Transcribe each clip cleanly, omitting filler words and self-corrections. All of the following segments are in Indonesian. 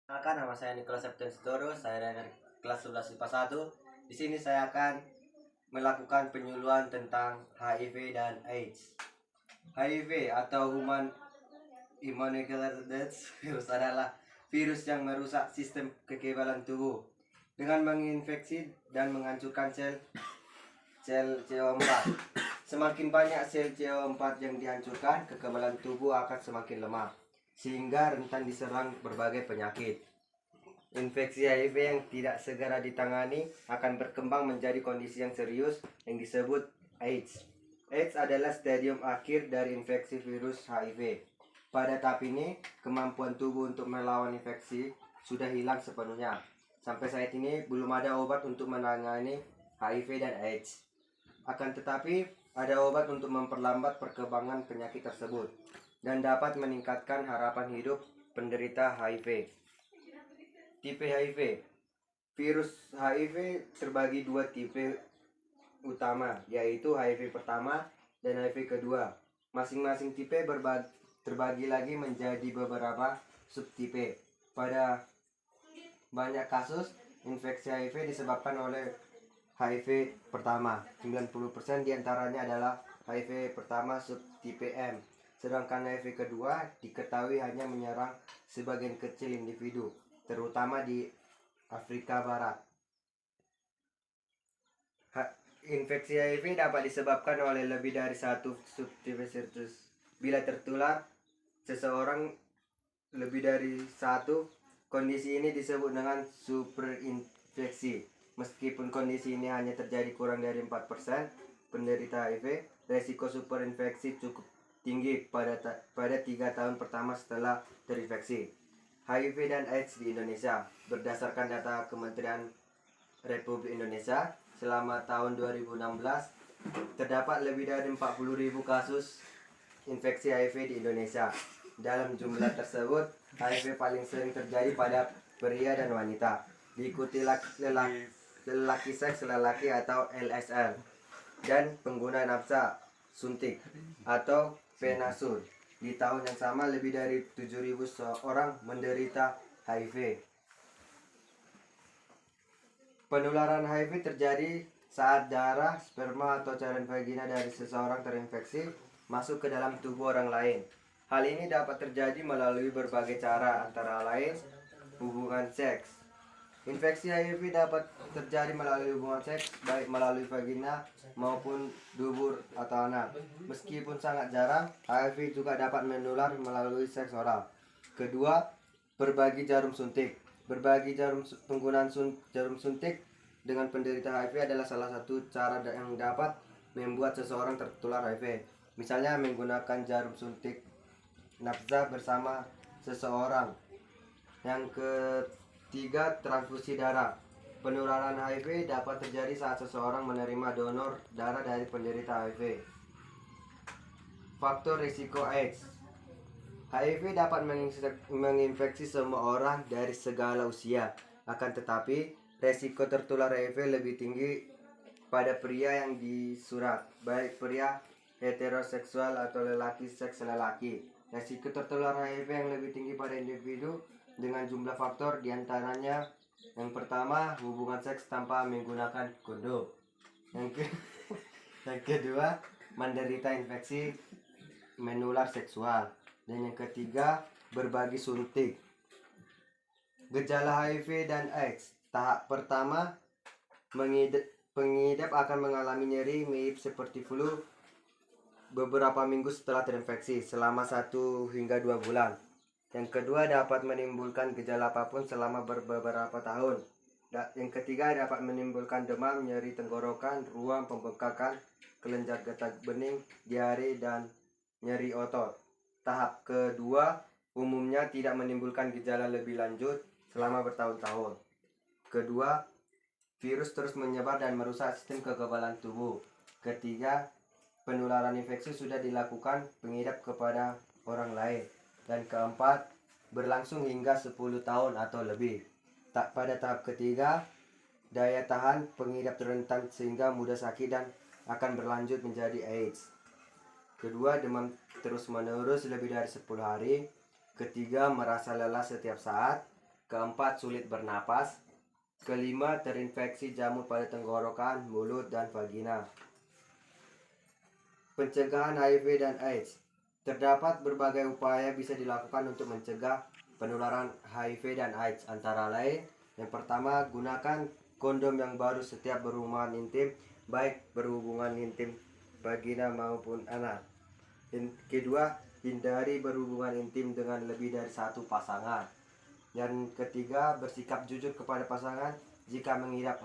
Perkenalkan, nama saya Nicholas Septian Sitoro, saya dari kelas 11 IPA 1. Di sini saya akan melakukan penyuluhan tentang HIV dan AIDS. HIV atau Human Immunodeficiency virus adalah virus yang merusak sistem kekebalan tubuh dengan menginfeksi dan menghancurkan sel CO4. Semakin banyak sel CO4 yang dihancurkan, kekebalan tubuh akan semakin lemah, sehingga rentan diserang berbagai penyakit. Infeksi HIV yang tidak segera ditangani akan berkembang menjadi kondisi yang serius yang disebut AIDS. AIDS adalah stadium akhir dari infeksi virus HIV. Pada tahap ini, kemampuan tubuh untuk melawan infeksi sudah hilang sepenuhnya. Sampai saat ini belum ada obat untuk menangani HIV dan AIDS. Akan tetapi, ada obat untuk memperlambat perkembangan penyakit tersebut dan dapat meningkatkan harapan hidup penderita HIV. Tipe HIV. Virus HIV terbagi dua tipe utama, yaitu HIV pertama dan HIV kedua. Masing-masing tipe terbagi lagi menjadi beberapa subtipe. Pada banyak kasus, infeksi HIV disebabkan oleh HIV pertama. 90% diantaranya adalah HIV pertama subtipe M. Sedangkan HIV kedua diketahui hanya menyerang sebagian kecil individu, terutama di Afrika Barat. Infeksi HIV dapat disebabkan oleh lebih dari satu subtipe virus. Bila tertular seseorang lebih dari satu, kondisi ini disebut dengan superinfeksi. Meskipun kondisi ini hanya terjadi kurang dari 4% penderita HIV, resiko superinfeksi cukup tinggi pada 3 tahun pertama setelah terinfeksi. HIV dan AIDS di Indonesia. Berdasarkan data Kementerian Republik Indonesia, selama tahun 2016 terdapat lebih dari 40.000 kasus infeksi HIV di Indonesia. Dalam jumlah tersebut, HIV paling sering terjadi pada pria dan wanita, diikuti lelaki seks lelaki atau LSL, dan pengguna nafsa suntik atau Venasur. Di tahun yang sama, lebih dari 7.000 orang menderita HIV. Penularan HIV terjadi saat darah, sperma, atau cairan vagina dari seseorang terinfeksi masuk ke dalam tubuh orang lain. Hal ini dapat terjadi melalui berbagai cara, antara lain hubungan seks. Infeksi HIV dapat terjadi melalui hubungan seks, baik melalui vagina maupun dubur atau anal. Meskipun sangat jarang, HIV juga dapat menular melalui seks oral. Kedua, berbagi jarum suntik. Penggunaan jarum suntik dengan penderita HIV adalah salah satu cara yang dapat membuat seseorang tertular HIV. Misalnya menggunakan jarum suntik nafsa bersama seseorang. Yang ketiga, transfusi darah. Penularan HIV dapat terjadi saat seseorang menerima donor darah dari penderita HIV. Faktor risiko AIDS. HIV dapat menginfeksi semua orang dari segala usia. Akan tetapi, resiko tertular HIV lebih tinggi pada pria yang disurat, baik pria heteroseksual atau lelaki seks lelaki. Resiko tertular HIV yang lebih tinggi pada individu dengan jumlah faktor, diantaranya yang pertama, hubungan seks tanpa menggunakan kondom. Yang kedua, menderita infeksi menular seksual. Dan yang ketiga, berbagi suntik. Gejala HIV dan AIDS. Tahap pertama, pengidap akan mengalami nyeri mirip seperti flu beberapa minggu setelah terinfeksi selama 1 hingga 2 bulan. Yang kedua, dapat menimbulkan gejala apapun selama beberapa tahun. Yang ketiga, dapat menimbulkan demam, nyeri tenggorokan, ruam pembengkakan, kelenjar getah bening, diare, dan nyeri otot. Tahap kedua, umumnya tidak menimbulkan gejala lebih lanjut selama bertahun-tahun. Kedua, virus terus menyebar dan merusak sistem kekebalan tubuh. Ketiga, penularan infeksi sudah dilakukan pengidap kepada orang lain. Dan keempat, berlangsung hingga 10 tahun atau lebih. Pada tahap ketiga, daya tahan pengidap rentan sehingga mudah sakit dan akan berlanjut menjadi AIDS. Kedua, demam terus menerus lebih dari 10 hari. Ketiga, merasa lelah setiap saat. Keempat, sulit bernapas. Kelima, terinfeksi jamur pada tenggorokan, mulut, dan vagina. Pencegahan HIV dan AIDS. Terdapat berbagai upaya bisa dilakukan untuk mencegah penularan HIV dan AIDS. Antara lain, yang pertama, gunakan kondom yang baru setiap berhubungan intim, baik berhubungan intim vagina maupun anal. Kedua, hindari berhubungan intim dengan lebih dari satu pasangan. Yang ketiga, bersikap jujur kepada pasangan jika mengidap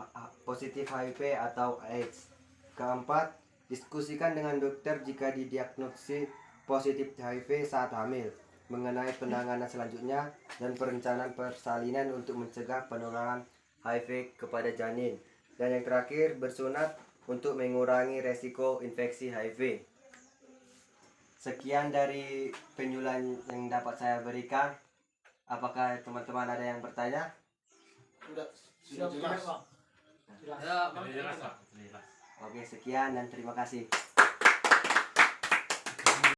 positif HIV atau AIDS. Keempat, diskusikan dengan dokter jika didiagnosis positif HIV saat hamil, mengenai penanganan selanjutnya dan perencanaan persalinan untuk mencegah penularan HIV kepada janin. Dan yang terakhir, bersunat untuk mengurangi resiko infeksi HIV. Sekian dari penjelasan yang dapat saya berikan. Apakah teman-teman ada yang bertanya? Sudah jelas. Ya, jelas, Pak. Oke, sekian dan terima kasih.